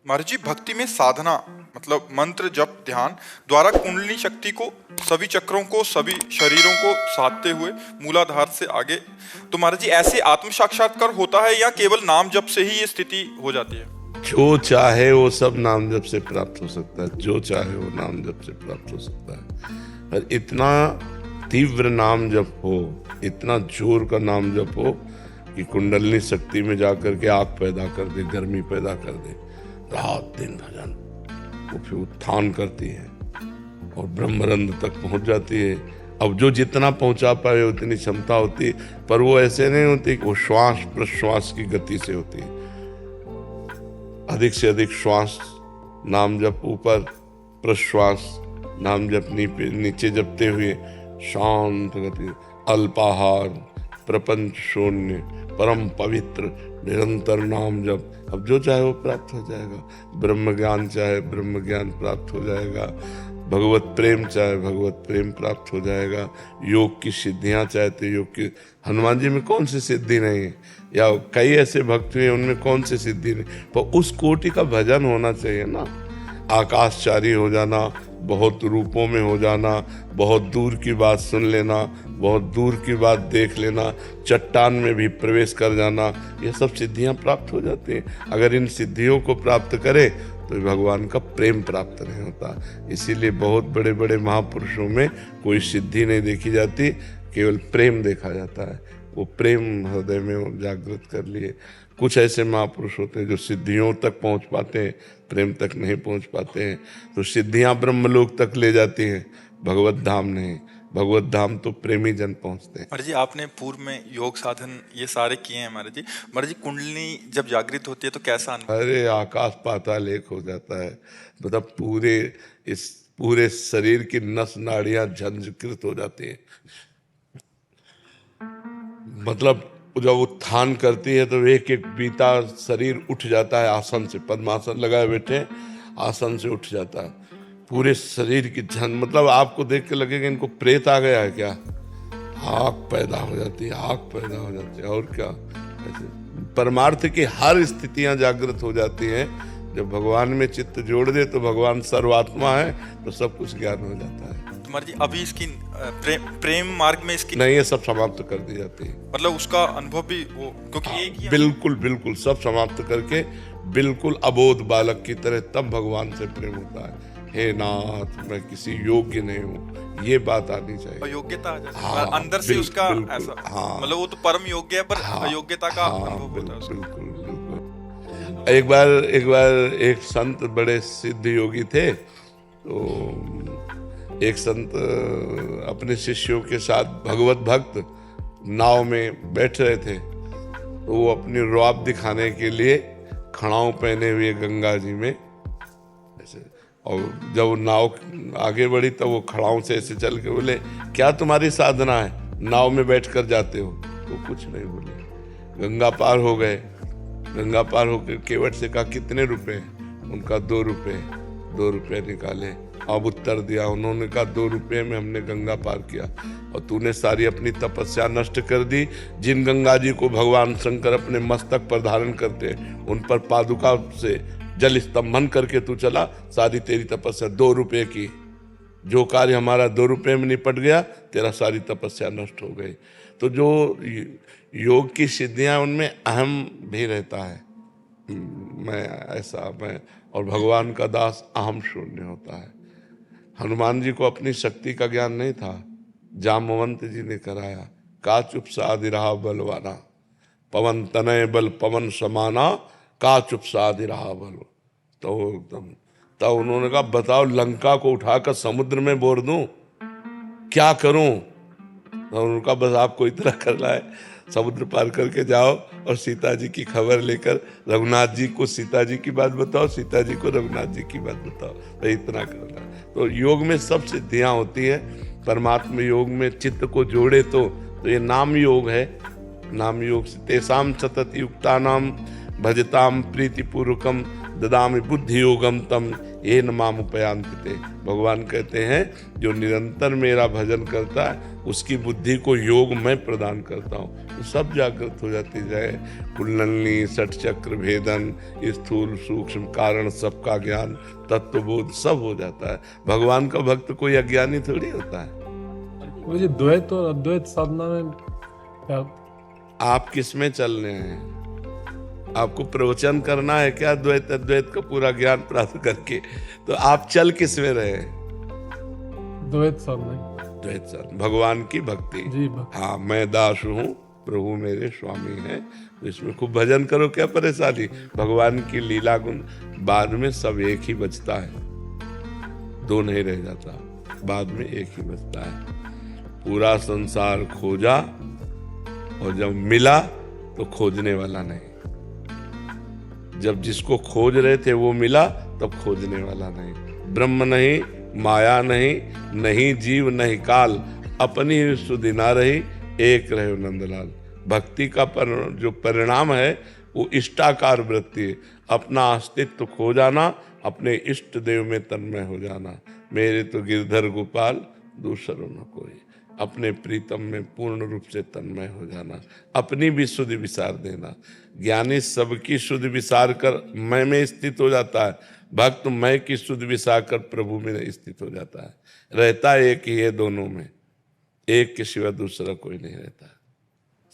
महाराज जी, भक्ति में साधना मतलब मंत्र जप ध्यान द्वारा कुंडलिनी शक्ति को सभी चक्रों को सभी शरीरों को साधते हुए मूलाधार से आगे, तो महाराज जी ऐसे आत्म साक्षात्कार होता है या केवल नाम जप से ही ये स्थिति हो जाती है? जो चाहे वो सब नाम जप से प्राप्त हो सकता है, जो चाहे वो नाम जप से प्राप्त हो सकता है। पर इतना तीव्र नाम जप हो, इतना जोर का नाम जप हो कि कुंडलिनी शक्ति में जाकर के आग पैदा कर दे, गर्मी पैदा कर दे, रात दिन भजन, वो फिर उत्थान करती है और ब्रह्मरंध्र तक पहुंच जाती है। अब जो जितना पहुंचा पाए उतनी क्षमता होती है, पर वो ऐसे नहीं होती कि वो श्वास प्रश्वास की गति से होती है। अधिक से अधिक श्वास नाम जप ऊपर, प्रश्वास नाम जप नीचे जपते हुए शांत गति, अल्पाहार, प्रपंच शून्य, परम पवित्र निरंतर नाम जप। अब जो चाहे वो प्राप्त हो जाएगा। ब्रह्म ज्ञान चाहे ब्रह्म ज्ञान प्राप्त हो जाएगा, भगवत प्रेम चाहे भगवत प्रेम प्राप्त हो जाएगा, योग की सिद्धियां चाहे तो योग की। हनुमान जी में कौन सी सिद्धि नहीं है, या कई ऐसे भक्त हैं उनमें कौन सी सिद्धि नहीं, पर उस कोटि का भजन होना चाहिए ना। आकाशचारी हो जाना, बहुत रूपों में हो जाना, बहुत दूर की बात सुन लेना, बहुत दूर की बात देख लेना, चट्टान में भी प्रवेश कर जाना, ये सब सिद्धियां प्राप्त हो जाती हैं। अगर इन सिद्धियों को प्राप्त करे तो भगवान का प्रेम प्राप्त नहीं होता। इसीलिए बहुत बड़े बड़े महापुरुषों में कोई सिद्धि नहीं देखी जाती, केवल प्रेम देखा जाता है। वो प्रेम हृदय में जागृत कर लिए। कुछ ऐसे महापुरुष होते हैं जो सिद्धियों तक पहुंच पाते हैं, प्रेम तक नहीं पहुंच पाते हैं। तो सिद्धियां ब्रह्मलोक तक ले जाती हैं, भगवत धाम नहीं। भगवत धाम तो प्रेमी जन पहुंचते हैं। महाराज जी, आपने पूर्व में योग साधन ये सारे किए हैं महाराज जी। महाराज जी, कुंडलिनी जब जागृत होती है तो कैसा अनुभव? अरे आकाश पाताल एक हो जाता है। मतलब पूरे शरीर की नस नाड़ियां झंझकृत हो जाती हैं। मतलब जब उत्थान करती है तो एक एक बीता शरीर उठ जाता है आसन से। पद्मासन लगाए बैठे आसन से उठ जाता है पूरे शरीर की मतलब आपको देख के लगेगा इनको प्रेत आ गया है क्या। आग पैदा हो जाती है, आग पैदा हो जाती है। और क्या, ऐसे परमार्थ की हर स्थितियां जागृत हो जाती हैं। जब भगवान में चित्त जोड़ दे तो भगवान सर्वात्मा है, तो सब कुछ ज्ञान हो जाता है। महाराज जी, अभी इसकी प्रेम मार्ग में इसकी नहीं, ये सब समाप्त कर दी जाती है। मतलब उसका अनुभव भी वो, क्योंकि एक ही बिल्कुल बिल्कुल सब समाप्त करके बिल्कुल अबोध बालक की तरह तब भगवान से प्रेम होता है। हे नाथ, मैं किसी योग्य नहीं हूँ, ये बात आनी चाहिए। अयोग्यता आ जाती है अंदर से उसका ऐसा। हाँ, मतलब वो तो परम योग्य है, पर अयोग्यता का अनुभव होता है उसको। बिल्कुल बिल्कुल। एक बार एक संत बड़े सिद्ध योगी थे, तो एक संत अपने शिष्यों के साथ भगवत भक्त नाव में बैठ रहे थे। तो वो अपनी रुआब दिखाने के लिए खड़ाऊ पहने हुए गंगा जी में ऐसे, और जब नाव आगे बढ़ी तब वो खड़ाऊ से ऐसे चल के बोले, क्या तुम्हारी साधना है, नाव में बैठ कर जाते हो? वो कुछ नहीं बोले। गंगा पार हो गए। गंगा पार होकर केवट से कहा, कितने रुपए? उनका 2 रुपए। 2 रुपए निकाले। अब उत्तर दिया उन्होंने, कहा 2 रुपये में हमने गंगा पार किया, और तूने सारी अपनी तपस्या नष्ट कर दी। जिन गंगा जी को भगवान शंकर अपने मस्तक पर धारण करते हैं, उन पर पादुका से जल स्तंभन करके तू चला, सारी तेरी तपस्या 2 रुपये की। जो कार्य हमारा 2 रुपये में निपट गया, तेरा सारी तपस्या नष्ट हो गई। तो जो योग की सिद्धियां, उनमें अहम भी रहता है, मैं ऐसा मैं, और भगवान का दास अहम शून्य होता है। हनुमान जी को अपनी शक्ति का ज्ञान नहीं था, जामवंत जी ने कराया। का चुप साधि रहा बलवाना, पवन तनय बल पवन समाना, का चुप साधि रहा बल। तो तब उन्होंने कहा, बताओ लंका को उठाकर समुद्र में बोर दूं, क्या करूं? तो उनका बस आपको इतना करना है, समुद्र पार करके जाओ और सीता जी की खबर लेकर रघुनाथ जी को सीता जी की बात बताओ, सीता जी को रघुनाथ जी की बात बताओ। तो इतना करना है। तो योग में सब सिद्धियां होती है। परमात्मा योग में चित्त को जोड़े तो ये नाम योग है। नाम योग से तेसाम सतत युक्तानाम भजताम प्रीतिपूर्वकम ददामि बुद्धि योगम तम येन माम उपयान्ति। भगवान कहते हैं जो निरंतर मेरा भजन करता है उसकी बुद्धि को योग मैं प्रदान करता हूँ, तो सब जागृत हो जाती जाए। कुंडलनी, षट चक्र भेदन, स्थूल सूक्ष्म कारण सबका ज्ञान, तत्वबोध सब हो जाता है। भगवान का भक्त कोई अज्ञानी थोड़ी होता है। मुझे द्वैत और अद्वैत साधना में क्या? आप किस में चल रहे हैं? आपको प्रवचन करना है क्या द्वैत अद्वैत का पूरा ज्ञान प्राप्त करके? तो आप चल किस में रहे? द्वैत साधना। द्वैत साधना, भगवान की भक्ति। जी हाँ, मैं दास हूँ, प्रभु मेरे स्वामी हैं, तो इसमें खूब भजन करो, क्या परेशानी। भगवान की लीला गुण बाद में सब एक ही बचता है, दो नहीं रह जाता, बाद में एक ही बचता है। पूरा संसार खोजा और जब मिला तो खोजने वाला नहीं। जब जिसको खोज रहे थे वो मिला तब खोजने वाला नहीं। ब्रह्म नहीं, माया नहीं, नहीं जीव नहीं काल, अपनी ही सुधि ना रही, एक रहे नंदलाल। भक्ति का जो परिणाम है वो इष्टाकार वृत्ति है। अपना अस्तित्व खो जाना, अपने इष्ट देव में तन्मय हो जाना। मेरे तो गिरधर गोपाल दूसरों न कोई, अपने प्रीतम में पूर्ण रूप से तन्मय हो जाना, अपनी भी सुधि विसार देना। ज्ञानी सबकी सुधि विसार कर मैं में स्थित हो जाता है, भक्त मैं की सुधि विसार कर प्रभु में स्थित हो जाता है। रहता एक ही है दोनों में, एक के सिवा दूसरा कोई नहीं रहता।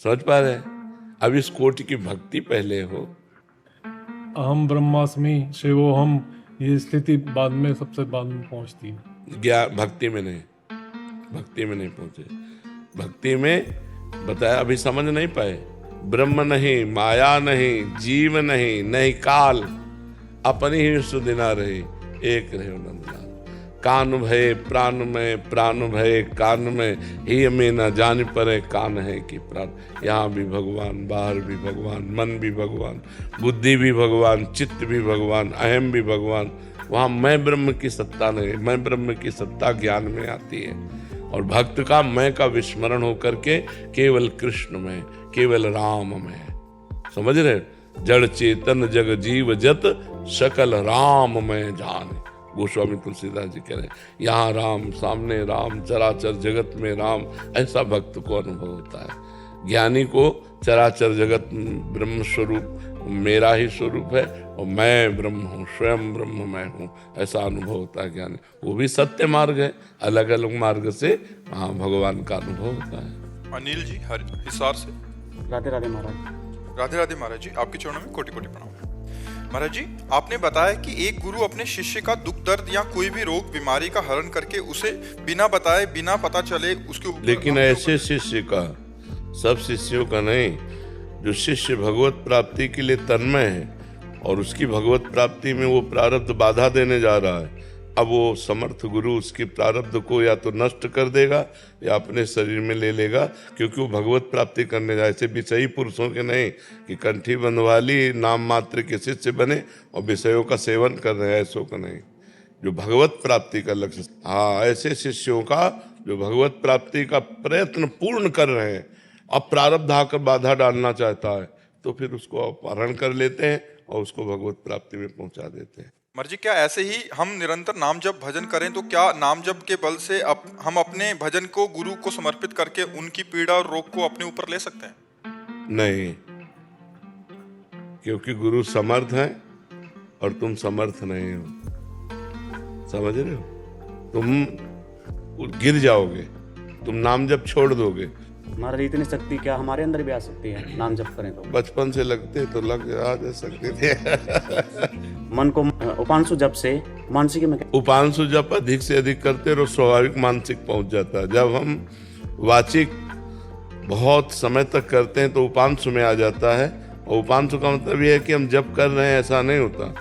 समझ पा रहे? अब इस कोटि की भक्ति पहले हो। अहम ब्रह्मास्मि शिवोहम, ये स्थिति बाद में, सबसे बाद में पहुंचती है। ज्ञान भक्ति में नहीं, भक्ति में नहीं पहुंचे। भक्ति में बताया, अभी समझ नहीं पाए। ब्रह्म नहीं, माया नहीं, जीव नहीं, नहीं काल, अपनी ही सुधि ना रही, एक रहे नंदलाल। कान भय प्राण में, प्राण भय कान में, ही में न जान परे कान है कि प्राण। यहाँ भी भगवान, बाहर भी भगवान, मन भी भगवान, बुद्धि भी भगवान, चित्त भी भगवान, अहम भी भगवान। वहाँ मैं ब्रह्म की सत्ता नहीं, मैं ब्रह्म की सत्ता ज्ञान में आती है। और भक्त का मैं का विस्मरण होकर के केवल कृष्ण में, केवल राम में। समझ रहे? जड़ चेतन जग जीव जत सकल राम में जान। गोस्वामी तुलसीदास जी कह रहे हैं, यहाँ राम, सामने राम, चराचर जगत में राम। ऐसा भक्त को अनुभव होता है। ज्ञानी को चराचर जगत ब्रह्म स्वरूप मेरा ही स्वरूप है और मैं ब्रह्म हूँ, स्वयं ब्रह्म मैं हूँ, ऐसा अनुभव होता है ज्ञानी। वो भी सत्य मार्ग है, अलग अलग मार्ग से वहाँ भगवान का अनुभव होता है। अनिल जी हिसार से। राधे राधे महाराज। राधे राधे महाराज जी, आपके चरणों में कोटि कोटि प्रणाम। महाराज जी, आपने बताया कि एक गुरु अपने शिष्य का दुख दर्द या कोई भी रोग बीमारी का हरण करके उसे बिना बताए, बिना पता चले उसके ऊपर, लेकिन ऐसे शिष्य का, सब शिष्यों का नहीं। जो शिष्य भगवत प्राप्ति के लिए तन्मय है और उसकी भगवत प्राप्ति में वो प्रारब्ध बाधा देने जा रहा है, अब वो समर्थ गुरु उसकी प्रारब्ध को या तो नष्ट कर देगा या अपने शरीर में ले लेगा, क्योंकि वो भगवत प्राप्ति करने जाए। ऐसे विषयी पुरुषों के नहीं कि कंठी बंधवाली नाम मात्र के शिष्य बने और विषयों का सेवन कर रहे हैं, ऐसों का नहीं। जो भगवत प्राप्ति का लक्ष्य, हाँ, ऐसे शिष्यों का जो भगवत प्राप्ति का प्रयत्न पूर्ण कर रहे हैं, अब प्रारब्ध आकर बाधा डालना चाहता है तो फिर उसको अपहरण कर लेते हैं और उसको भगवत प्राप्ति में पहुंचा देते हैं। मर्जी, क्या ऐसे ही हम निरंतर नाम जप भजन करें तो क्या नाम जप के बल से हम अपने भजन को गुरु को समर्पित करके उनकी पीड़ा और रोग को अपने ऊपर ले सकते हैं? नहीं, क्योंकि गुरु समर्थ है और तुम समर्थ नहीं हो। समझ रहे हो? तुम गिर जाओगे, तुम नाम जप छोड़ दोगे। महाराज, इतनी शक्ति क्या हमारे अंदर भी आ सकती है नाम जप करें तो? बचपन से लगते तो लग आ जा सकते थे। मन को उपांशु जप से मानसिक में, उपांशु जप अधिक से अधिक करते रहो, स्वाभाविक मानसिक पहुंच जाता है। जब हम वाचिक बहुत समय तक करते हैं तो उपांशु में आ जाता है। और उपांशु का मतलब ये है कि हम जप कर रहे हैं, ऐसा नहीं होता।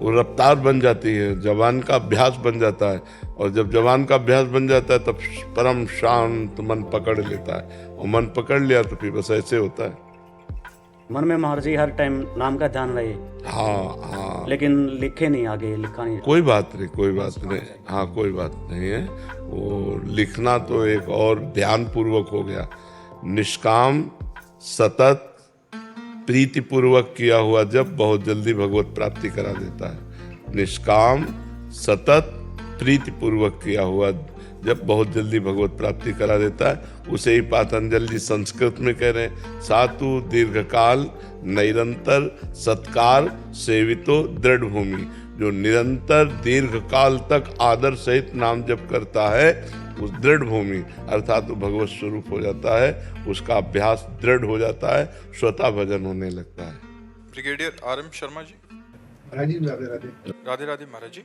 वो रफ्तार बन जाती है, जबान का अभ्यास बन जाता है। और जब जबान का अभ्यास बन जाता है तब परम शांत मन पकड़ लेता है। और मन पकड़ लिया तो फिर बस ऐसे होता है। मन में महाराज जी हर टाइम नाम का ध्यान रहे। हाँ हाँ, लेकिन लिखे नहीं, आगे लिखा नहीं। कोई बात नहीं, कोई बात नहीं। हाँ, कोई बात नहीं है। वो लिखना तो एक और ध्यान पूर्वक हो गया। निष्काम, सतत, प्रीतिपूर्वक किया हुआ जप बहुत जल्दी भगवत प्राप्ति करा देता है। निष्काम सतत प्रीतिपूर्वक किया हुआ जब बहुत जल्दी भगवत प्राप्ति करा देता है, उसे ही पातंजलि जी संस्कृत में कह रहे हैं, सातु दीर्घकाल निरंतर सत्कार सेवितो दृढ़ भूमि। जो निरंतर दीर्घकाल तक आदर सहित नाम जप करता है उस दृढ़ भूमि अर्थात वो भगवत स्वरूप हो जाता है, उसका अभ्यास दृढ़ हो जाता है, स्वतः भजन होने लगता है। Brigadier RM Sharma ji. राधे राधे। राधे राधे महाराज जी।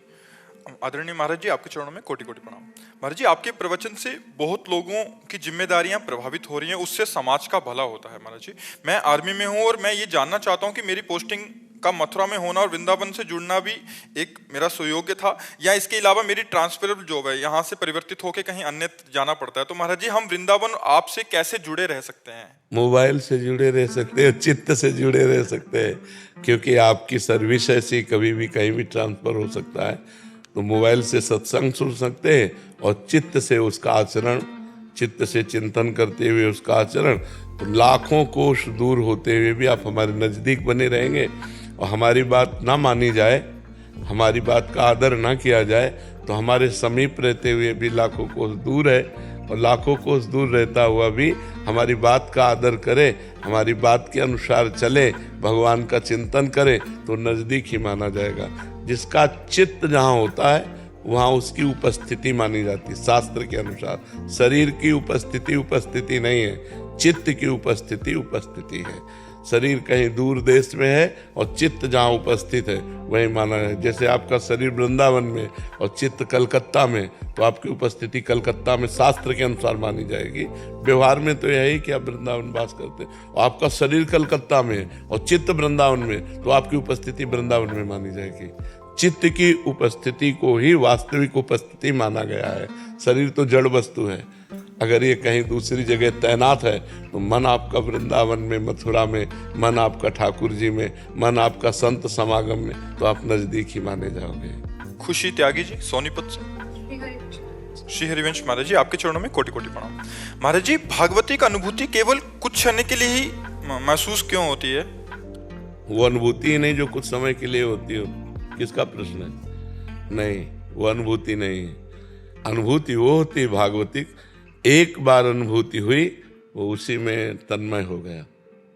आदरणीय महाराज जी, आपके चरणों में कोटि कोटि प्रणाम। महाराज जी, आपके प्रवचन से बहुत लोगों की जिम्मेदारियां प्रभावित हो रही हैं, उससे समाज का भला होता है। महाराज जी, मैं आर्मी में हूं और मैं ये जानना चाहता हूं कि मेरी पोस्टिंग का मथुरा में होना और वृंदावन से जुड़ना भी एक मेरा सुयोग्य था, या इसके अलावा मेरी ट्रांसफरेबल जॉब है, यहाँ से परिवर्तित होकर कहीं अन्य जाना पड़ता है। तो महाराज जी, हम वृंदावन आपसे कैसे जुड़े रह सकते हैं? मोबाइल से जुड़े रह सकते हैं, चित्त से जुड़े रह सकते हैं, क्योंकि आपकी सर्विस ऐसी कभी भी कहीं भी ट्रांसफर हो सकता है। तो मोबाइल से सत्संग सुन सकते हैं और चित्त से उसका आचरण, चित्त से चिंतन करते हुए उसका आचरण, तो लाखों कोस दूर होते हुए भी आप हमारे नज़दीक बने रहेंगे। और हमारी बात ना मानी जाए, हमारी बात का आदर ना किया जाए, तो हमारे समीप रहते हुए भी लाखों कोस दूर है, और लाखों कोस दूर रहता हुआ भी हमारी बात का आदर करे, हमारी बात के अनुसार चले, भगवान का चिंतन करे, तो नज़दीक ही माना जाएगा। जिसका चित्त जहाँ होता है वहाँ उसकी उपस्थिति मानी जाती है। शास्त्र के अनुसार शरीर की उपस्थिति उपस्थिति नहीं है, चित्त की उपस्थिति उपस्थिति है। शरीर कहीं दूर देश में है और चित्त जहाँ उपस्थित है वहीं माना है। जैसे आपका शरीर वृंदावन में और चित्त कलकत्ता में, तो आपकी उपस्थिति कलकत्ता में शास्त्र के अनुसार मानी जाएगी। व्यवहार में तो यही कि आप वृंदावन वास करते हैं, और आपका शरीर कलकत्ता में और चित्त वृंदावन में, तो आपकी उपस्थिति वृंदावन में मानी जाएगी। चित्त की उपस्थिति को ही वास्तविक उपस्थिति माना गया है। शरीर तो जड़ वस्तु है, अगर ये कहीं दूसरी जगह तैनात है तो मन आपका वृंदावन में, मथुरा में, मन आपका ठाकुर जी में, मन आपका संत समागम में, तो आप नजदीक ही माने जाओगे। खुशी त्यागी जी, सोनीपत से। श्री हरिवंश महाराज जी, आपके चरणों में कोटि कोटि प्रणाम। महाराज जी, भागवती की अनुभूति केवल कुछ क्षण के लिए ही महसूस क्यों होती है? वो अनुभूति ही नहीं जो कुछ समय के लिए होती हो। किसका प्रश्न है? नहीं, वो अनुभूति नहीं है। अनुभूति वो होती है भागवती, एक बार अनुभूति हुई वो उसी में तन्मय हो गया,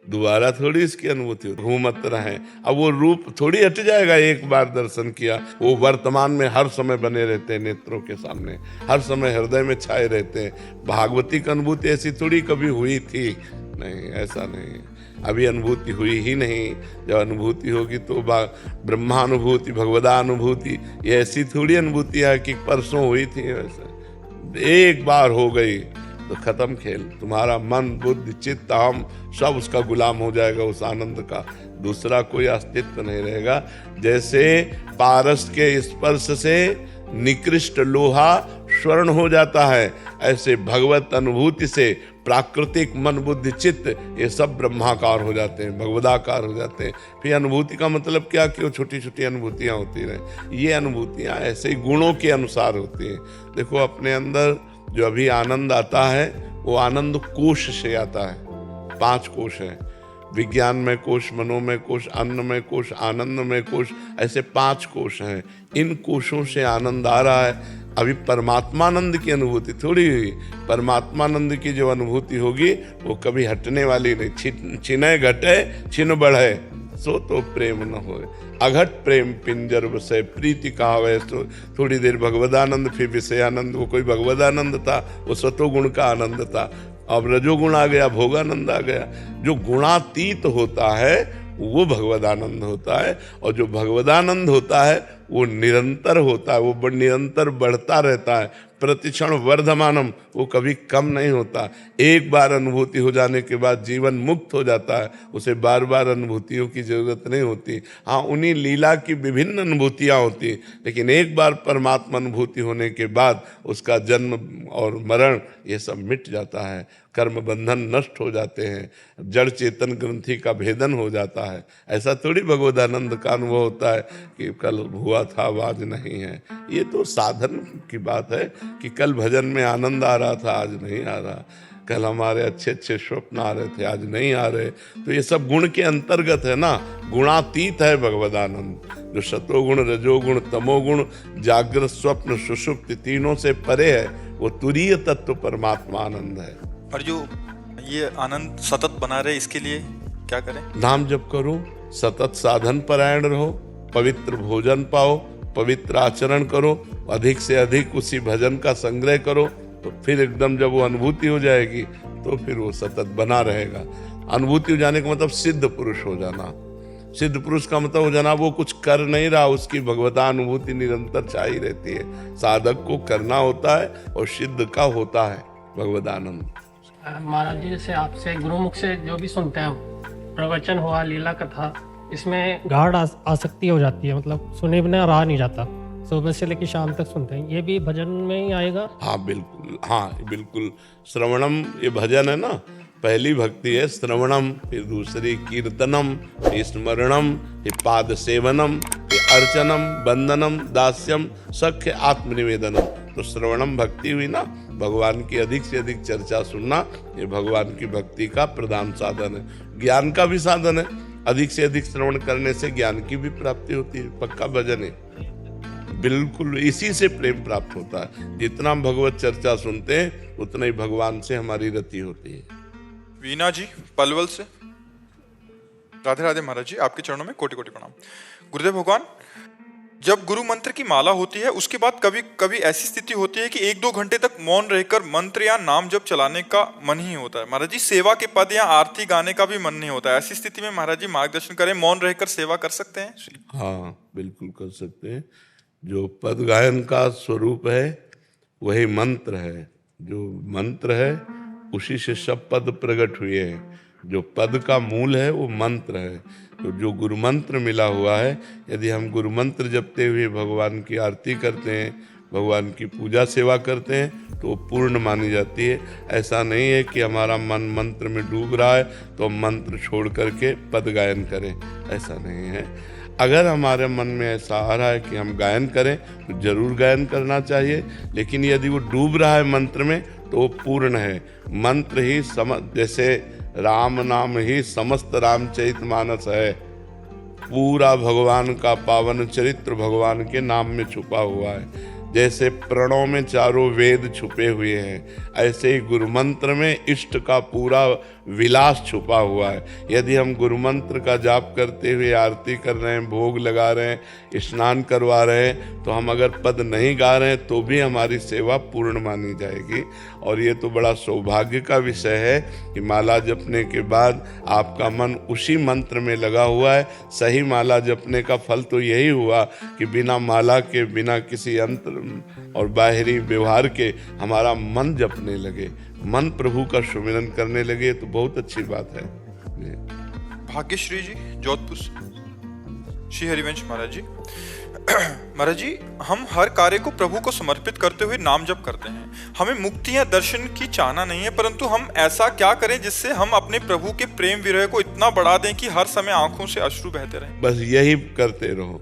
दोबारा थोड़ी इसकी अनुभूति होती। घूमत रहे, अब वो रूप थोड़ी हट जाएगा। एक बार दर्शन किया, वो वर्तमान में हर समय बने रहते हैं, नेत्रों के सामने हर समय हृदय में छाए रहते हैं। भागवती की अनुभूति ऐसी थोड़ी कभी हुई थी, नहीं, ऐसा नहीं। अभी अनुभूति हुई ही नहीं। जब अनुभूति होगी तो ब्रह्मानुभूति, भगवदानुभूति, ये ऐसी थोड़ी अनुभूति है कि परसों हुई थी। वैसे एक बार हो गई तो खत्म खेल। तुम्हारा मन, बुद्धि, चित्त, हम सब उसका गुलाम हो जाएगा, उस आनंद का दूसरा कोई अस्तित्व नहीं रहेगा। जैसे पारस के स्पर्श से निकृष्ट लोहा स्वर्ण हो जाता है, ऐसे भगवत अनुभूति से प्राकृतिक मन, बुद्धि, चित्त, ये सब ब्रह्माकार हो जाते हैं, भगवदाकार हो जाते हैं। फिर अनुभूति का मतलब क्या कि वो छोटी छोटी अनुभूतियाँ होती रहे। ये अनुभूतियाँ ऐसे ही गुणों के अनुसार होती हैं। देखो, अपने अंदर जो अभी आनंद आता है वो आनंद कोश से आता है। 5 कोश हैं, विज्ञानमय कोश, मनोमय कोश, अन्नमय कोश, आनंदमय कोश, ऐसे 5 कोश हैं। इन कोशों से आनंद आ रहा है। अभी परमात्मानंद की अनुभूति थोड़ी हुई। परमात्मानंद की जो अनुभूति होगी वो कभी हटने वाली नहीं। छिने घटे छिन बढ़े, सो तो प्रेम न होए। अघट प्रेम पिंजर बसे, प्रीति कहावे। तो थोड़ी देर भगवदानंद, फिर विषयानंद। वो कोई भगवदानंद था, वो सतोगुण का आनंद था। अब रजोगुण आ गया, भोगानंद आ गया। जो गुणातीत होता है वो भगवदानंद होता है, और जो भगवदानंद होता है वो निरंतर होता है, वो निरंतर बढ़ता रहता है। प्रतिक्षण वर्धमानम, वो कभी कम नहीं होता। एक बार अनुभूति हो जाने के बाद जीवन मुक्त हो जाता है, उसे बार बार अनुभूतियों की जरूरत नहीं होती। हाँ, उन्हीं लीला की विभिन्न अनुभूतियाँ होती, लेकिन एक बार परमात्मा अनुभूति होने के बाद उसका जन्म और मरण ये सब मिट जाता है। कर्म बंधन नष्ट हो जाते हैं, जड़ चेतन ग्रंथि का भेदन हो जाता है। ऐसा थोड़ी भगवदानंद का अनुभव होता है कि कल हुआ था आज नहीं है। ये तो साधन की बात है कि कल भजन में आनंद आ रहा था, आज नहीं आ रहा। कल हमारे अच्छे अच्छे स्वप्न आ रहे थे, आज नहीं आ रहे। तो ये सब गुण के अंतर्गत है ना, गुणातीत है भगवदानंद। जो सतोगुण, रजोगुण, तमोगुण, जागृत, स्वप्न, सुषुप्ति तीनों से परे है, वो तुरीय तत्व परमात्मा आनंद है। और जो ये आनंद सतत बना रहे, इसके लिए क्या करें? नाम जप करो, सतत साधन परायण रहो, पवित्र भोजन पाओ, पवित्र आचरण करो, अधिक से अधिक उसी भजन का संग्रह करो, तो फिर एकदम जब वो अनुभूति हो जाएगी तो फिर वो सतत बना रहेगा। अनुभूति हो जाने का मतलब सिद्ध पुरुष हो जाना। सिद्ध पुरुष का मतलब हो जाना वो कुछ कर नहीं रहा, उसकी भगवता अनुभूति निरंतर चाहिए रहती है। साधक को करना होता है और सिद्ध का होता है भगवदानंद। महाराज जी, जैसे आपसे गुरुमुख से जो भी सुनते हैं हम, प्रवचन हुआ, लीला कथा, इसमें गाढ़ आसक्ति हो जाती है, मतलब सुने बिना रहा नहीं जाता। सुबह से लेकर शाम तक सुनते हैं, ये भी भजन में ही आएगा? हाँ बिल्कुल, हाँ बिल्कुल। श्रवणम ये भजन है ना, पहली भक्ति है श्रवणम, फिर दूसरी कीर्तनम, फिर स्मरणम, फिर पाद सेवनम, फिर अर्चनम, वंदनम, दास्यम, सख्य आत्मनिवेदनम। तो श्रवणम भक्ति हुई ना, भगवान की अधिक से अधिक चर्चा सुनना, ये भगवान की भक्ति का प्रधान साधन है। ज्ञान का भी साधन है, अधिक से अधिक श्रवण करने से ज्ञान की भी प्राप्ति होती है। पक्का भजन है, बिल्कुल इसी से प्रेम प्राप्त होता है। जितना हम भगवत चर्चा सुनते हैं उतना ही भगवान से हमारी रति होती है। वीना जी पलवल से, राधे राधे महाराज जी, आपके चरणों में कोटि कोटि प्रणाम। गुरुदेव भगवान, जब गुरु मंत्र की माला होती है उसके बाद कभी कभी ऐसी स्थिति होती है कि 1-2 घंटे तक मौन रहकर मंत्र या नाम जप चलाने का मन ही होता है। महाराज जी, सेवा के पद या आरती गाने का भी मन नहीं होता है। ऐसी स्थिति में महाराज जी मार्गदर्शन करें, मौन रहकर सेवा कर सकते हैं? हाँ बिल्कुल कर सकते हैं। जो पद गायन का स्वरूप है वही मंत्र है। जो मंत्र है उसी से सब पद प्रकट हुए हैं। जो पद का मूल है वो मंत्र है। तो जो गुरु मंत्र मिला हुआ है, यदि हम गुरु मंत्र जपते हुए भगवान की आरती करते हैं, भगवान की पूजा सेवा करते हैं, तो वो पूर्ण मानी जाती है। ऐसा नहीं है कि हमारा मन मंत्र में डूब रहा है तो हम मंत्र छोड़ करके पद गायन करें, ऐसा नहीं है। अगर हमारे मन में ऐसा आ रहा है कि हम गायन करें तो जरूर गायन करना चाहिए, लेकिन यदि वो डूब रहा है मंत्र में तो वो पूर्ण है। मंत्र ही जैसे राम नाम ही समस्त रामचरितमानस है, पूरा भगवान का पावन चरित्र भगवान के नाम में छुपा हुआ है। जैसे प्रणों में चारों वेद छुपे हुए हैं, ऐसे ही गुरु मंत्र में इष्ट का पूरा विलास छुपा हुआ है। यदि हम गुरु मंत्र का जाप करते हुए आरती कर रहे हैं, भोग लगा रहे हैं, स्नान करवा रहे हैं, तो हम अगर पद नहीं गा रहे हैं तो भी हमारी सेवा पूर्ण मानी जाएगी। और ये तो बड़ा सौभाग्य का विषय है कि माला जपने के बाद आपका मन उसी मंत्र में लगा हुआ है। सही माला जपने का फल तो यही हुआ कि बिना माला के, बिना किसी यंत्र और बाहरी व्यवहार के हमारा मन जपने लगे, मन प्रभु का सुमिरन करने लगे, तो बहुत अच्छी बात है। भाग्यश्री जी जोधपुर, श्री हरिवंश महाराज जी। महाराज जी, हम हर कार्य को प्रभु को समर्पित करते हुए नाम जप करते हैं। हमें मुक्ति या दर्शन की चाहना नहीं है, परंतु हम ऐसा क्या करें जिससे हम अपने प्रभु के प्रेम विरह को इतना बढ़ा दें कि हर समय आंखों से अश्रु बहते रहें? बस यही करते रहो।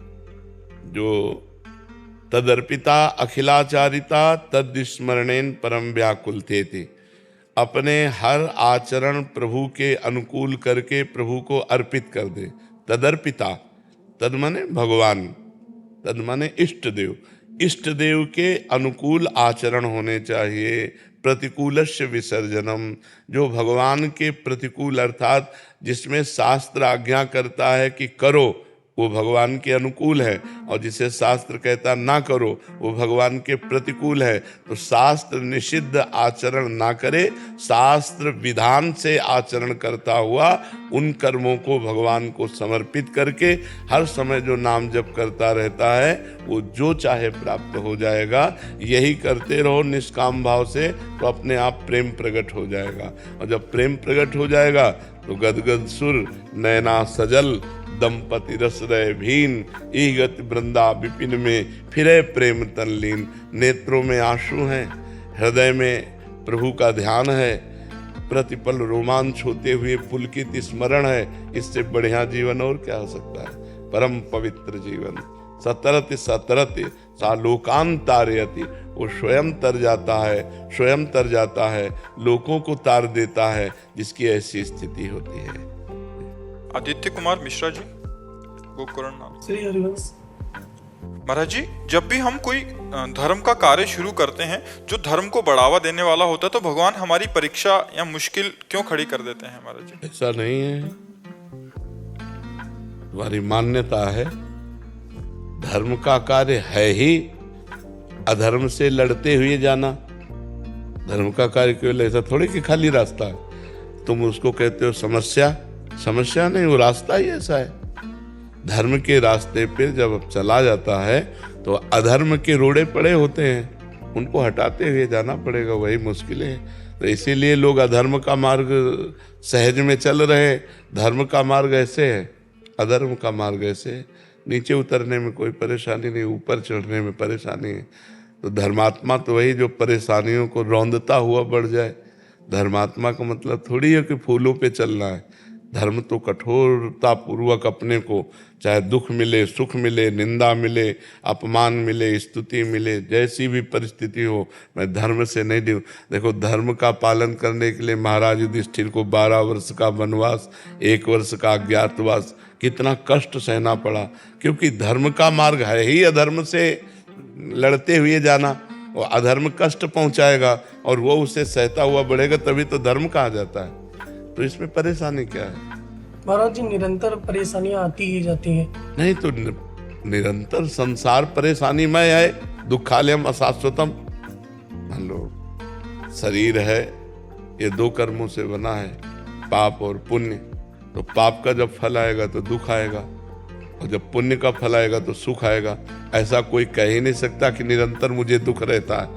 जो तदर्पिता अखिलाचारिता तद स्मरणेन परम व्याकुल थे। अपने हर आचरण प्रभु के अनुकूल करके प्रभु को अर्पित कर दे। तदर्पिता, तद माने भगवान, तद माने इष्ट देव। इष्ट देव के अनुकूल आचरण होने चाहिए। प्रतिकूलस्य विसर्जनम, जो भगवान के प्रतिकूल अर्थात जिसमें शास्त्र आज्ञा करता है कि करो वो भगवान के अनुकूल है, और जिसे शास्त्र कहता ना करो वो भगवान के प्रतिकूल है। तो शास्त्र निषिद्ध आचरण ना करे, शास्त्र विधान से आचरण करता हुआ उन कर्मों को भगवान को समर्पित करके हर समय जो नाम जप करता रहता है वो जो चाहे प्राप्त हो जाएगा। यही करते रहो निष्काम भाव से, तो अपने आप प्रेम प्रकट हो जाएगा। और जब प्रेम प्रकट हो जाएगा तो गदगद सुर नैना सजल दंपति रस रहे भीन, ईगत वृंदा विपिन में फिरे प्रेम तनलीन। नेत्रों में आंसू हैं, हृदय में प्रभु का ध्यान है, प्रतिपल रोमांच होते हुए पुलकित स्मरण है। इससे बढ़िया जीवन और क्या हो सकता है? परम पवित्र जीवन। सतरति सतरति सा लोकान तारयति, वो स्वयं तर जाता है, स्वयं तर जाता है, लोगों को तार देता है, जिसकी ऐसी स्थिति होती है। आदित्य कुमार मिश्रा जी, गोकर्ण नाम। श्री हरिवंश। महाराज जी, जब भी हम कोई धर्म का कार्य शुरू करते हैं जो धर्म को बढ़ावा देने वाला होता है, तो भगवान हमारी परीक्षा या मुश्किल क्यों खड़ी कर देते हैं महाराज जी? ऐसा नहीं है, तुम्हारी मान्यता है। धर्म का कार्य है ही अधर्म से लड़ते हुए जाना। धर्म का कार्य केवल ऐसा थोड़ी कि खाली रास्ता है। तुम उसको कहते हो समस्या, समस्या नहीं, वो रास्ता ही ऐसा है। धर्म के रास्ते पे जब चला जाता है तो अधर्म के रोड़े पड़े होते हैं, उनको हटाते हुए जाना पड़ेगा, वही मुश्किलें हैं। तो इसीलिए लोग अधर्म का मार्ग सहज में चल रहे हैं। धर्म का मार्ग ऐसे है, अधर्म का मार्ग ऐसे है। नीचे उतरने में कोई परेशानी नहीं, ऊपर चढ़ने में परेशानी है। तो धर्मात्मा तो वही जो परेशानियों को रौंदता हुआ बढ़ जाए। धर्मात्मा का मतलब थोड़ी है कि फूलों पे चलना है। धर्म तो कठोरता पूर्वक अपने को, चाहे दुख मिले, सुख मिले, निंदा मिले, अपमान मिले, स्तुति मिले, जैसी भी परिस्थिति हो, मैं धर्म से नहीं डूब। देखो, धर्म का पालन करने के लिए महाराज युधिष्ठिर को 12 वर्ष का वनवास, 1 वर्ष का अज्ञातवास, कितना कष्ट सहना पड़ा, क्योंकि धर्म का मार्ग है ही अधर्म से लड़ते हुए जाना। और अधर्म कष्ट पहुंचाएगा और वो उसे सहता हुआ बढ़ेगा, तभी तो धर्म कहा जाता है। तो इसमें परेशानी क्या है? महाराज जी, निरंतर परेशानियां आती ही जाती हैं। नहीं तो निरंतर संसार परेशानीमय है। दुखालयम अशाश्वतम। मान लो शरीर है, ये 2 कर्मों से बना है, पाप और पुण्य। तो पाप का जब फल आएगा तो दुख आएगा, और जब पुण्य का फल आएगा तो सुख आएगा। ऐसा कोई कह ही नहीं सकता कि निरंतर मुझे दुख रहता है,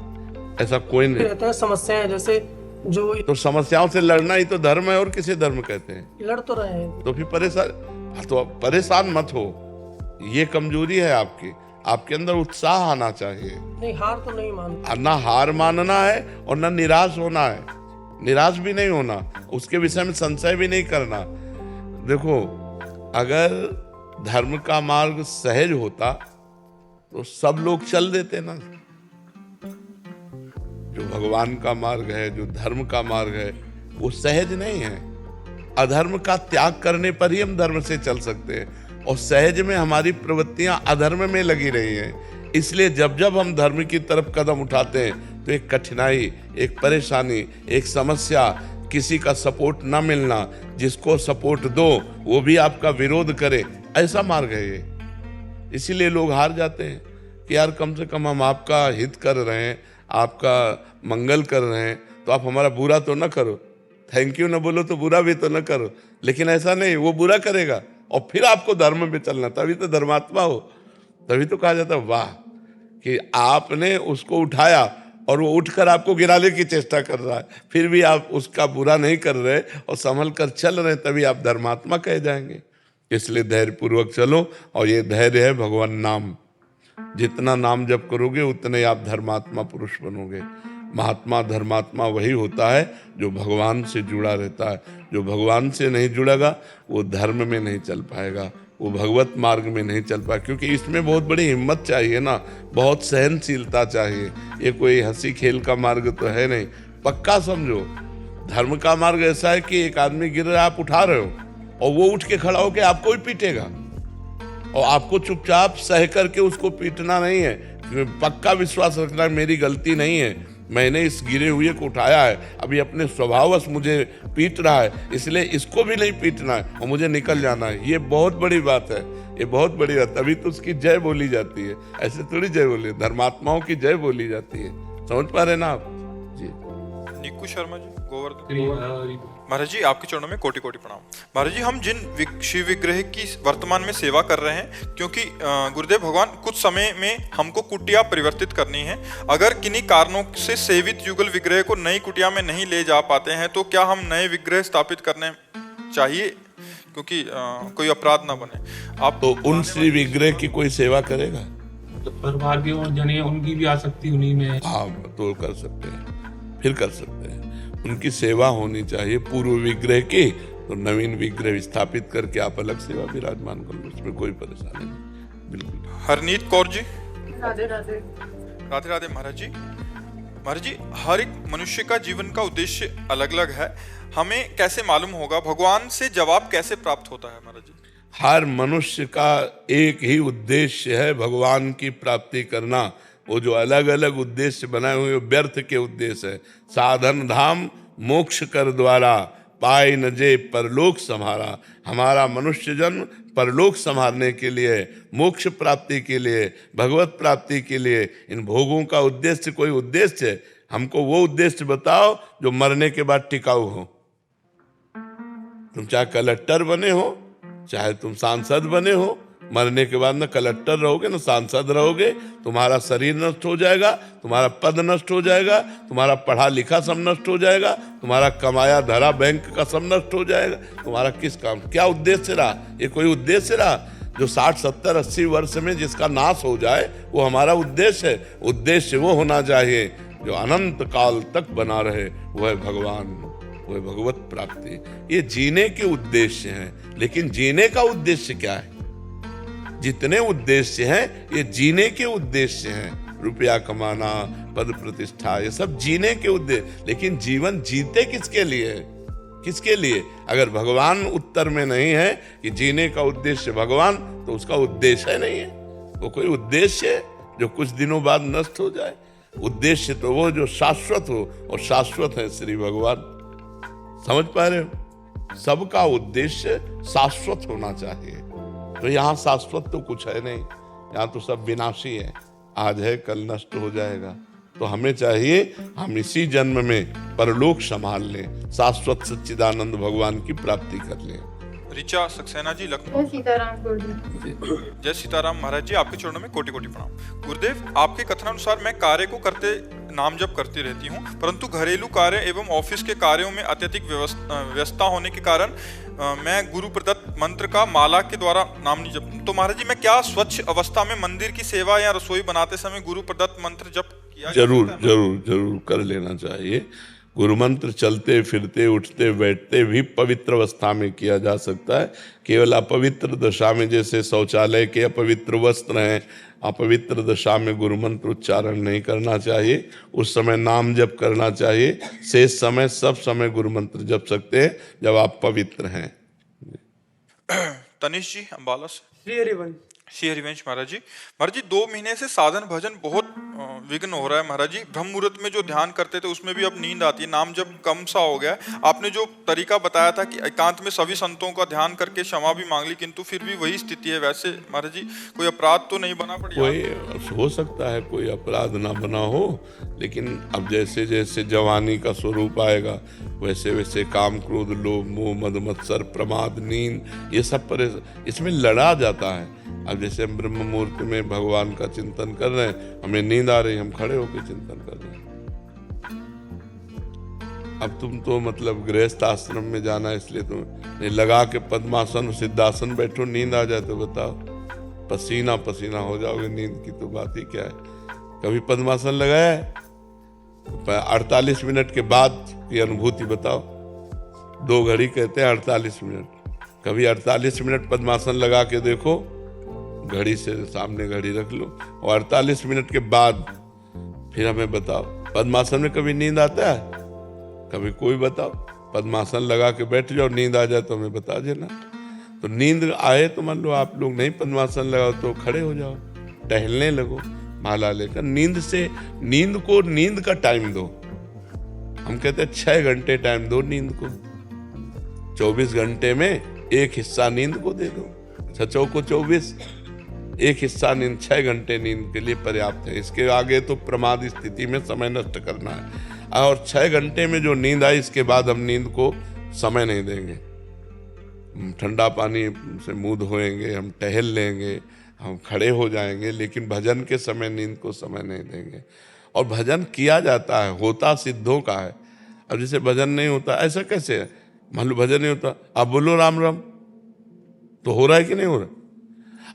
ऐसा कोई नहीं रहता है। समस्याएं जैसे जो तो समस्याओं से लड़ना ही तो धर्म है, और किसे धर्म कहते हैं? लड़ तो रहे हैं। तो फिर परेशान मत हो, ये कमजोरी है आपकी। आपके अंदर उत्साह आना चाहिए। नहीं, हार तो नहीं मानता। ना हार मानना है और ना निराश होना है। निराश भी नहीं होना, उसके विषय में संशय भी नहीं करना। देखो, अगर धर्म का मार्ग सहज होता तो सब लोग चल देते ना। जो भगवान का मार्ग है, जो धर्म का मार्ग है, वो सहज नहीं है। अधर्म का त्याग करने पर ही हम धर्म से चल सकते हैं, और सहज में हमारी प्रवृत्तियां अधर्म में लगी रही हैं। इसलिए जब जब हम धर्म की तरफ कदम उठाते हैं तो एक कठिनाई, एक परेशानी, एक समस्या, किसी का सपोर्ट ना मिलना, जिसको सपोर्ट दो वो भी आपका विरोध करे, ऐसा मार्ग है ये। इसीलिए लोग हार जाते हैं कि यार कम से कम हम आपका हित कर रहे हैं, आपका मंगल कर रहे हैं, तो आप हमारा बुरा तो न करो। थैंक यू न बोलो तो बुरा भी तो न करो। लेकिन ऐसा नहीं, वो बुरा करेगा और फिर आपको धर्म में चलना, तभी तो धर्मात्मा हो। तभी तो कहा जाता है वाह कि आपने उसको उठाया और वो उठकर आपको गिराने की चेष्टा कर रहा है, फिर भी आप उसका बुरा नहीं कर रहे और संभल कर चल रहे, तभी आप धर्मात्मा कहे जाएंगे। इसलिए धैर्य पूर्वक चलो, और ये धैर्य है भगवान नाम। जितना नाम जप करोगे उतने आप धर्मात्मा पुरुष बनोगे। महात्मा धर्मात्मा वही होता है जो भगवान से जुड़ा रहता है। जो भगवान से नहीं जुड़ेगा वो धर्म में नहीं चल पाएगा, वो भगवत मार्ग में नहीं चल पाएगा, क्योंकि इसमें बहुत बड़ी हिम्मत चाहिए ना, बहुत सहनशीलता चाहिए। ये कोई हंसी खेल का मार्ग तो है नहीं। पक्का समझो, धर्म का मार्ग ऐसा है कि एक आदमी गिर रहा है, आप उठा रहे हो, और वो उठ के खड़ा होकर आपको ही पीटेगा, और आपको चुपचाप सह करके उसको पीटना नहीं है। पक्का विश्वास रखना मेरी गलती नहीं है, मैंने इस गिरे हुए को उठाया है, अभी अपने स्वभाववश मुझे पीट रहा है, इसलिए इसको भी नहीं पीटना है और मुझे निकल जाना है। ये बहुत बड़ी बात है, ये बहुत बड़ी बात। तभी तो उसकी जय बोली जाती है, ऐसे थोड़ी जय बोली, धर्मात्माओं की जय बोली जाती है। समझ पा रहे ना आप जी? निकू शर्मा जी, गोवर्धन। महाराज जी, आपके चरणों में कोटि कोटि प्रणाम। महाराज जी, हम जिन शिव विग्रह की वर्तमान में सेवा कर रहे हैं, क्योंकि गुरुदेव भगवान कुछ समय में हमको कुटिया परिवर्तित करनी है। अगर किन्हीं कारणों से सेवित युगल विग्रह को नई कुटिया में नहीं ले जा पाते हैं, तो क्या हम नए विग्रह स्थापित करने चाहिए, क्योंकि कोई अपराध ना बने? आप तो उन श्री विग्रह की कोई सेवा करेगा? तो परिवार के और जने उनकी भी आसक्ति उन्हीं में है। हाँ, तो कर सकते हैं, फिर कर सकते हैं। उनकी सेवा होनी चाहिए पूर्व विग्रह की, तो नवीन विग्रह स्थापित करके आप अलग सेवा विराजमान कर लो, उसमें कोई परेशानी नहीं। बिल्कुल। हरनीत कौर जी। राधे राधे। राधे राधे महाराज जी। महाराज जी, हर एक मनुष्य का जीवन का उद्देश्य अलग अलग है, हमें कैसे मालूम होगा, भगवान से जवाब कैसे प्राप्त होता है महाराज जी? हर मनुष्य का एक ही उद्देश्य है, भगवान की प्राप्ति करना। वो जो अलग अलग उद्देश्य बनाए हुए व्यर्थ के उद्देश्य है। साधन धाम मोक्ष कर द्वारा, पाए न जे परलोक संहारा। हमारा मनुष्य जन्म परलोक संहारने के लिए, मोक्ष प्राप्ति के लिए, भगवत प्राप्ति के लिए। इन भोगों का उद्देश्य कोई उद्देश्य है? हमको वो उद्देश्य बताओ जो मरने के बाद टिकाऊ हो। तुम चाहे कलेक्टर बने हो, चाहे तुम सांसद बने हो, मरने के बाद न कलेक्टर रहोगे न सांसद रहोगे। तुम्हारा शरीर नष्ट हो जाएगा, तुम्हारा पद नष्ट हो जाएगा, तुम्हारा पढ़ा लिखा सब नष्ट हो जाएगा, तुम्हारा कमाया धरा बैंक का सब नष्ट हो जाएगा। तुम्हारा किस काम, क्या उद्देश्य रहा? ये कोई उद्देश्य रहा? जो 60, 70, 80 वर्ष में जिसका नाश हो जाए वो हमारा उद्देश्य है। उद्देश्य वो होना चाहिए जो अनंत काल तक बना रहे, वो है भगवान, वो है भगवत प्राप्ति। ये जीने के उद्देश्य हैं, लेकिन जीने का उद्देश्य क्या है? जितने उद्देश्य हैं ये जीने के उद्देश्य हैं। रुपया कमाना, पद प्रतिष्ठा, ये सब जीने के उद्देश्य। लेकिन जीवन जीते किसके लिए? किसके लिए? अगर भगवान उत्तर में नहीं है कि जीने का उद्देश्य भगवान, तो उसका उद्देश्य नहीं है। वो कोई उद्देश्य है जो कुछ दिनों बाद नष्ट हो जाए? उद्देश्य तो वो जो शाश्वत हो, और शाश्वत है श्री भगवान। समझ पा रहे हो? सबका उद्देश्य शाश्वत होना चाहिए। तो यहाँ शाश्वत तो कुछ है नहीं, यहाँ तो सब विनाशी है। आज है कल नष्ट हो जाएगा। तो हमें चाहिए हम इसी जन्म में परलोक संभाल लें, शाश्वत सच्चिदानंद भगवान की प्राप्ति कर लें। ऋचा सक्सेना जी, लखनऊ। जय सीताराम गुरुदेव। जय सीताराम महाराज जी, आपके चरणों में कोटि कोटि प्रणाम। गुरुदेव, आपके कथनानुसार मैं कार्य को करते नाम जप करती रहती हूँ, परंतु घरेलू कार्य एवं ऑफिस के कार्यों में अत्यधिक व्यस्तता होने के कारण मैं गुरु प्रदत्त मंत्र का माला के द्वारा नाम नहीं जप। तो महाराज जी, मैं क्या स्वच्छ अवस्था में मंदिर की सेवा या रसोई बनाते समय गुरु प्रदत्त मंत्र जप किया? जरूर कर लेना चाहिए। गुरु मंत्र चलते फिरते उठते बैठते भी पवित्र अवस्था में किया जा सकता है। केवल अपवित्र दशा में, जैसे शौचालय के अपवित्र वस्त्र हैं, अपवित्र दशा में गुरु मंत्र उच्चारण नहीं करना चाहिए। उस समय नाम जप करना चाहिए। शेष समय सब समय गुरु मंत्र जप सकते हैं जब आप पवित्र हैं। तनिष जी, अम्बाला से। श्री हरिवंश महाराज जी। महाराज जी, 2 महीने से साधन भजन बहुत विघ्न हो रहा है महाराज जी। ब्रह्म मुहूर्त में जो ध्यान करते थे उसमें भी अब नींद आती है, नाम जब कम सा हो गया। आपने जो तरीका बताया था कि एकांत में सभी संतों का ध्यान करके क्षमा भी मांग ली, किंतु फिर भी वही स्थिति है। वैसे महाराज जी, कोई अपराध तो नहीं बना पड़ी? कोई हो सकता है कोई अपराध ना बना हो, लेकिन अब जैसे जैसे जवानी का स्वरूप आएगा वैसे वैसे काम, क्रोध, लोभ, मोह, मद, मत्सर, प्रमाद, नींद, ये सब इसमें लड़ा जाता है। अब जैसे हम ब्रह्म मुहूर्त में भगवान का चिंतन कर रहे हैं, हमें नींद आ रही, हम खड़े होकर चिंतन कर रहे हैं। अब तुम तो मतलब गृहस्थ आश्रम में जाना, इसलिए तुम नहीं लगा के पद्मासन सिद्धासन बैठो, नींद आ जाए तो बताओ, पसीना पसीना हो जाओगे। नींद की तो बात ही क्या है। कभी पद्मासन लगाया है? 48 मिनट के बाद की अनुभूति बताओ। 2 घड़ी कहते हैं 48 मिनट। कभी 48 मिनट पद्मासन लगा के देखो, घड़ी से सामने घड़ी रख लो, और 48 मिनट के बाद फिर हमें बताओ, पद्मासन में कभी नींद आता है? कभी कोई बताओ। पद्मासन लगा के बैठ जाओ, नींद आ जाए तो हमें बता देना। तो नींद आए तो मान लो आप लोग नहीं पद्मासन लगाओ तो खड़े हो जाओ, टहलने लगो माला लेकर। नींद को नींद का टाइम दो। हम कहते हैं 6 घंटे टाइम दो नींद को। 24 घंटे में एक हिस्सा नींद को दे दो। 6 को 24, एक हिस्सा नींद, 6 घंटे नींद के लिए पर्याप्त है। इसके आगे तो प्रमाद स्थिति में समय नष्ट करना है। और 6 घंटे में जो नींद आई, इसके बाद हम नींद को समय नहीं देंगे। हम ठंडा पानी से मुंह धोएंगे, हम टहल लेंगे, हम खड़े हो जाएंगे, लेकिन भजन के समय नींद को समय नहीं देंगे। और भजन किया जाता है, होता सिद्धों का है। अब जैसे भजन नहीं होता, ऐसा कैसे है? मान लो भजन नहीं होता, आप बोलो राम राम, तो हो रहा है कि नहीं हो रहा?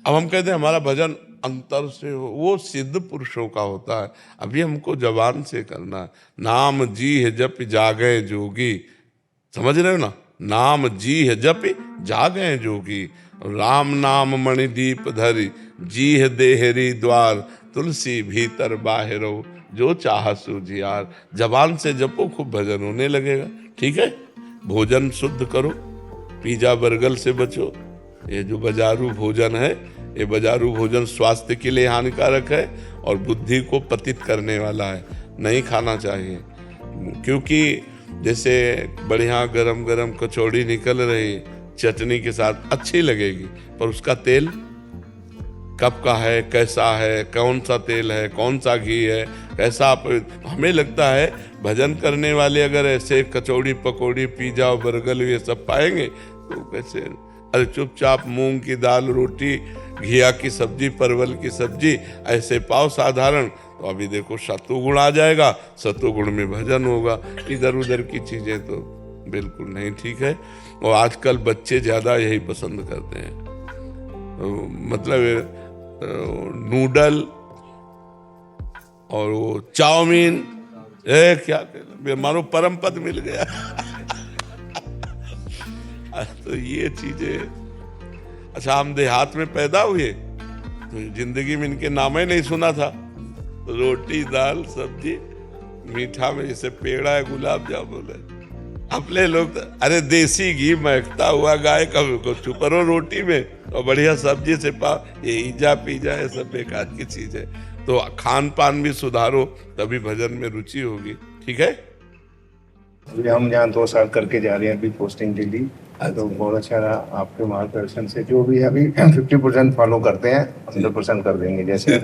अब हम कहते हैं हमारा भजन अंतर से हो, वो सिद्ध पुरुषों का होता है। अभी हमको जबान से करना है। नाम जी है जप जागे जोगी, समझ रहे हो ना? नाम जी है जप जागे जोगी। राम नाम मणिदीप धरि जीह देहरी द्वार, तुलसी भीतर बाहरो जो चाह सूझियार। जबान से जपो, खूब भजन होने लगेगा। ठीक है, भोजन शुद्ध करो, पिज्जा बर्गर से बचो। ये जो बाजारू भोजन है, ये बाजारू भोजन स्वास्थ्य के लिए हानिकारक है और बुद्धि को पतित करने वाला है, नहीं खाना चाहिए। क्योंकि जैसे बढ़िया गरम गरम कचौड़ी निकल रही चटनी के साथ अच्छी लगेगी, पर उसका तेल कब का है, कैसा है, कौन सा तेल है, कौन सा घी है, कैसा। हमें लगता है भजन करने वाले अगर ऐसे कचौड़ी पकौड़ी पिज्जा और बर्गर ये सब पाएंगे तो कैसे। अरे चुपचाप मूंग की दाल रोटी, घिया की सब्जी, परवल की सब्जी ऐसे पाओ साधारण, तो अभी देखो सत्वगुण आ जाएगा, सत्वगुण में भजन होगा। इधर उधर की चीजें तो बिल्कुल नहीं ठीक है। और आजकल बच्चे ज्यादा यही पसंद करते हैं, मतलब नूडल और वो चाउमीन, क्या कहना, मानो परम पद मिल गया। तो ये चीजें, अच्छा हम देहात में पैदा हुए तो जिंदगी में इनके नाम ही नहीं सुना था। रोटी दाल सब्जी, मीठा में जैसे पेड़ा है, गुलाब जामुन है। अपने लोग तो, अरे देसी घी महकता हुआ गाय का छुपरो रोटी में और बढ़िया सब्जी से पाओ, ये ईजा पीजा है सब बेकार की चीज है। तो खान पान भी सुधारो, तभी भजन में रुचि होगी। ठीक है, अभी हम यहाँ 2 साल करके जा रहे हैं अभी पोस्टिंग दिल्ली, तो बहुत अच्छा रहा आपके मार्गदर्शन से। जो भी अभी 50% फॉलो करते हैं, 100% कर देंगे जैसे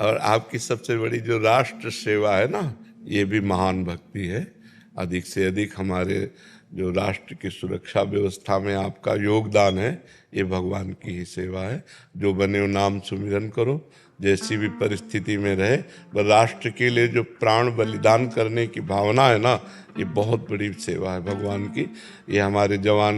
और आपकी सबसे बड़ी जो राष्ट्र सेवा है ना, ये भी महान भक्ति है। अधिक से अधिक हमारे जो राष्ट्र की सुरक्षा व्यवस्था में आपका योगदान है, ये भगवान की ही सेवा है। जो बने हो नाम सुमिरन करो, जैसी भी परिस्थिति में रहे, पर राष्ट्र के लिए जो प्राण बलिदान करने की भावना है ना, ये बहुत बड़ी सेवा है भगवान की। ये हमारे जवान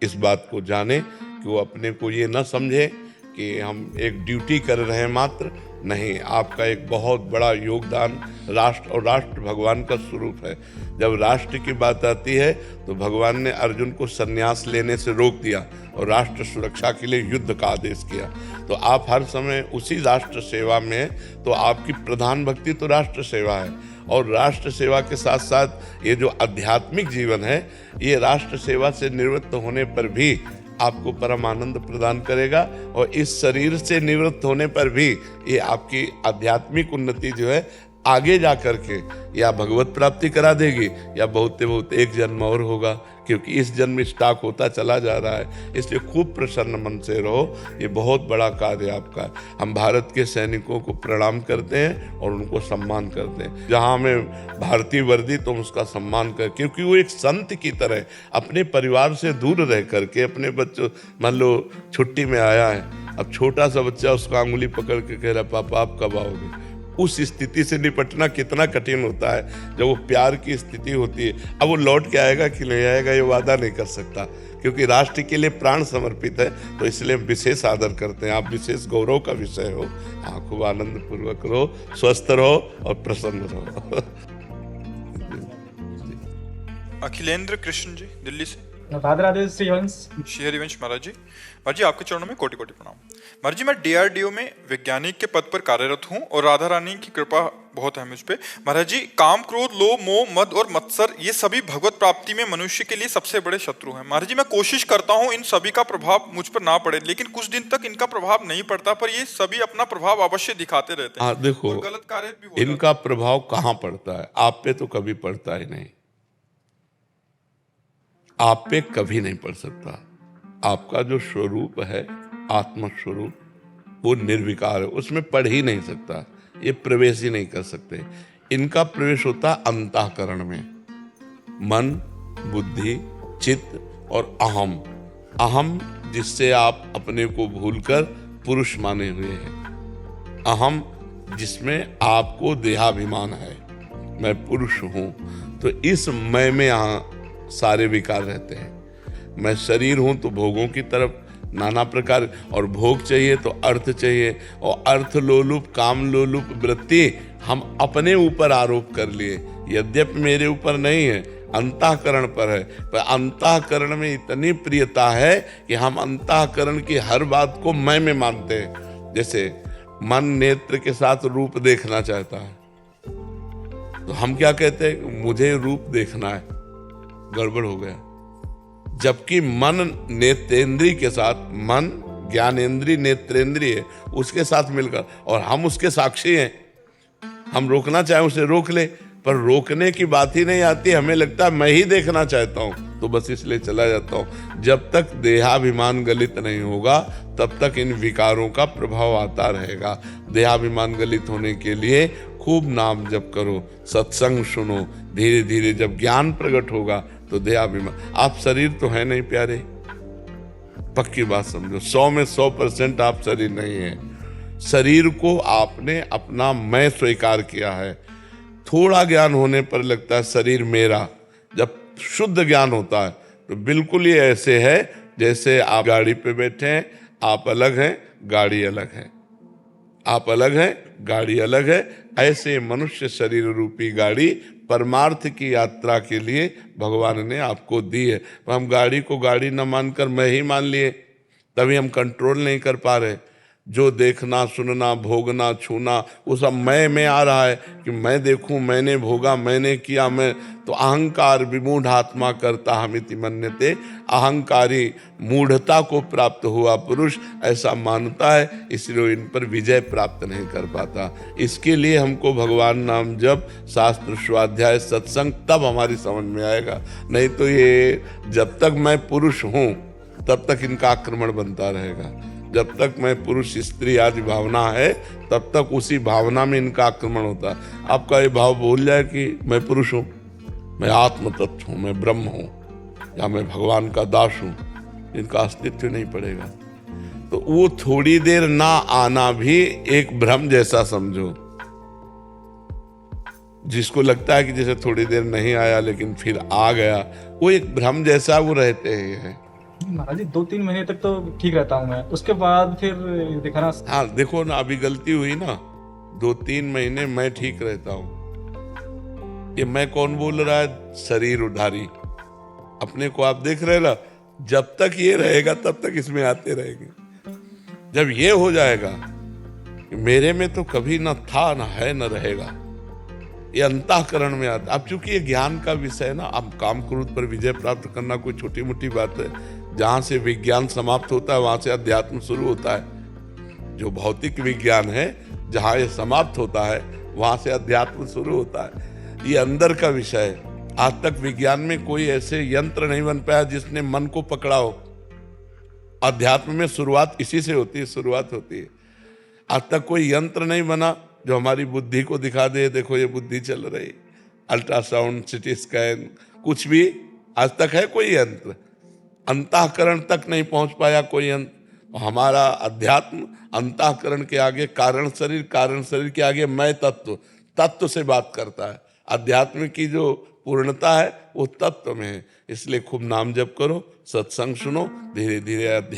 इस बात को जाने कि वो अपने को ये न समझे कि हम एक ड्यूटी कर रहे हैं मात्र, नहीं, आपका एक बहुत बड़ा योगदान राष्ट्र, और राष्ट्र भगवान का स्वरूप है। जब राष्ट्र की बात आती है तो भगवान ने अर्जुन को संन्यास लेने से रोक दिया और राष्ट्र सुरक्षा के लिए युद्ध का आदेश किया। तो आप हर समय उसी राष्ट्र सेवा में हैं, तो आपकी प्रधान भक्ति तो राष्ट्र सेवा है। और राष्ट्र सेवा के साथ साथ ये जो आध्यात्मिक जीवन है, ये राष्ट्र सेवा से निवृत्त होने पर भी आपको परम आनंद प्रदान करेगा। और इस शरीर से निवृत्त होने पर भी ये आपकी आध्यात्मिक उन्नति जो है आगे जा करके या भगवत प्राप्ति करा देगी, या बहुत एक जन्म और होगा, क्योंकि इस जन्म स्टॉक होता चला जा रहा है। इसलिए खूब प्रसन्न मन से रहो, ये बहुत बड़ा कार्य आपका है। हम भारत के सैनिकों को प्रणाम करते हैं और उनको सम्मान करते हैं। जहाँ हमें भारतीय वर्दी, तो उसका सम्मान कर, क्योंकि वो एक संत की तरह अपने परिवार से दूर रह करके अपने बच्चों, मान लो छुट्टी में आया है, अब छोटा सा बच्चा उसका अंगुली पकड़ के कह रहा पापा आप कब आओगे। उस स्थिति से निपटना कितना कठिन होता है जब वो प्यार की स्थिति होती है। अब वो लौट के आएगा कि नहीं आएगा ये वादा नहीं कर सकता, क्योंकि राष्ट्र के लिए प्राण समर्पित है। तो इसलिए विशेष आदर करते हैं। आप विशेष गौरव का विषय हो। हाँ, खूब आनंद पूर्वक रहो, स्वस्थ रहो और प्रसन्न रहो। अखिलेंद्र कृष्ण जी दिल्ली से। राधे राधे श्री हरिवंश। श्री हरिवंश महाराज जी। महाराज जी आपके चरणों में कोटि कोटि प्रणाम। महाराज जी मैं DRDO में वैज्ञानिक के पद पर कार्यरत हूँ और राधा रानी की कृपा बहुत है मुझ पे। महाराज जी काम क्रोध लोभ मोह मद और मत्सर ये सभी भगवत प्राप्ति में मनुष्य के लिए सबसे बड़े शत्रु हैं। महाराज जी मैं कोशिश करता हूँ इन सभी का प्रभाव मुझ पर ना पड़े, लेकिन कुछ दिन तक इनका प्रभाव नहीं पड़ता, पर ये सभी अपना प्रभाव अवश्य दिखाते रहते हैं। देखो गलत कार्य भी हो इनका प्रभाव कहाँ पड़ता है, आप पे तो कभी पड़ता ही नहीं, आप पे कभी नहीं पड़ सकता। आपका जो स्वरूप है आत्म स्वरूप, वो निर्विकार है, उसमें पढ़ ही नहीं सकता, ये प्रवेश ही नहीं कर सकते। इनका प्रवेश होता अंतःकरण में, मन बुद्धि चित्त और अहम। अहम जिससे आप अपने को भूलकर पुरुष माने हुए हैं, अहम जिसमें आपको देहाभिमान है, मैं पुरुष हूं। तो इस मैं में सारे विकार रहते हैं। मैं शरीर हूं तो भोगों की तरफ नाना प्रकार, और भोग चाहिए तो अर्थ चाहिए, और अर्थ लोलुप काम लोलुप वृत्ति हम अपने ऊपर आरोप कर लिए यद्यपि मेरे ऊपर नहीं है, अंतःकरण पर है, पर अंतःकरण में इतनी प्रियता है कि हम अंतःकरण की हर बात को मैं में मानते हैं। जैसे मन नेत्र के साथ रूप देखना चाहता है, तो हम क्या कहते हैं, मुझे रूप देखना है, गड़बड़ हो गया। जबकि मन नेत्रेंद्रिय के साथ, मन ज्ञानेंद्रिय नेत्रेंद्रिय उसके साथ मिलकर, और हम उसके साक्षी हैं, हम रोकना चाहें उसे रोक ले, पर रोकने की बात ही नहीं आती, हमें लगता है मैं ही देखना चाहता हूं, तो बस इसलिए चला जाता हूं। जब तक देहाभिमान गलित नहीं होगा तब तक इन विकारों का प्रभाव आता रहेगा। देहाभिमान गलित होने के लिए खूब नाम जप करो, सत्संग सुनो, धीरे धीरे जब ज्ञान प्रकट होगा तो देहाभिमान, आप शरीर तो है नहीं प्यारे, पक्की बात समझो, 100 में 100% आप शरीर नहीं है। शरीर को आपने अपना मैं स्वीकार किया है। थोड़ा ज्ञान होने पर लगता है शरीर मेरा, जब शुद्ध ज्ञान होता है तो बिल्कुल ही ऐसे है जैसे आप गाड़ी पे बैठे हैं, आप अलग हैं, गाड़ी अलग है, आप अलग हैं, गाड़ी अलग है। ऐसे मनुष्य शरीर रूपी गाड़ी परमार्थ की यात्रा के लिए भगवान ने आपको दी है। तो हम गाड़ी को गाड़ी न मानकर मैं ही मान लिए, तभी हम कंट्रोल नहीं कर पा रहे। जो देखना, सुनना, भोगना, छूना, वो सब मैं में आ रहा है कि मैं देखूं, मैंने भोगा, मैंने किया, मैं, तो अहंकार विमूढ़ आत्मा करता हमिति मन्यते, अहंकारी मूढ़ता को प्राप्त हुआ पुरुष ऐसा मानता है, इसलिए इन पर विजय प्राप्त नहीं कर पाता। इसके लिए हमको भगवान नाम जप, शास्त्र स्वाध्याय, सत्संग, तब हमारी समझ में आएगा। नहीं तो ये जब तक मैं पुरुष हूं तब तक इनका आक्रमण बनता रहेगा। जब तक मैं पुरुष स्त्री आदि भावना है तब तक उसी भावना में इनका आक्रमण होता है। आपका ये भाव भूल जाए कि मैं पुरुष हूँ, मैं आत्म तत्व हूँ, मैं ब्रह्म हूँ, या मैं भगवान का दास हूँ, इनका अस्तित्व नहीं पड़ेगा। तो वो थोड़ी देर ना आना भी एक भ्रम जैसा समझो। जिसको लगता है कि जैसे थोड़ी देर नहीं आया लेकिन फिर आ गया, वो एक भ्रम जैसा वो रहते हैं। महाराज जी 2-3 महीने तक तो ठीक रहता हूँ मैं, उसके बाद फिर दिखाना। हाँ देखो ना, अभी गलती हुई ना, 2-3 महीने मैं ठीक रहता हूँ। ये मैं कौन बोल रहा है? शरीर उधारी, अपने को आप देख रहे ना, जब तक ये रहेगा तब तक इसमें आते रहेंगे। जब ये हो जाएगा मेरे में तो कभी न था, न है, न रहेगा, ये अंतःकरण में आता। अब चूंकि ये ज्ञान का विषय है ना, अब काम क्रोध पर विजय प्राप्त करना कोई छोटी मोटी बात है। जहां से विज्ञान समाप्त होता है वहां से अध्यात्म शुरू होता है। जो भौतिक विज्ञान है, जहां ये समाप्त होता है वहां से अध्यात्म शुरू होता है। ये अंदर का विषय है। आज तक विज्ञान में कोई ऐसे यंत्र नहीं बन पाया जिसने मन को पकड़ा हो। अध्यात्म में शुरुआत इसी से होती है, शुरुआत होती है। आज तक कोई यंत्र नहीं बना जो हमारी बुद्धि को दिखा दे, देखो ये बुद्धि चल रही। अल्ट्रासाउंड, सिटी स्कैन, कुछ भी आज तक है कोई यंत्र? अंतःकरण तक नहीं पहुंच पाया कोई यंत्र। हमारा अध्यात्म अंतःकरण के आगे कारण शरीर, कारण शरीर के आगे मैं तत्व, तत्व से बात करता है। अध्यात्म की जो पूर्णता है वो तत्व में है। इसलिए खूब नाम जप करो, सत्संग सुनो, धीरे धीरे अध्यात्म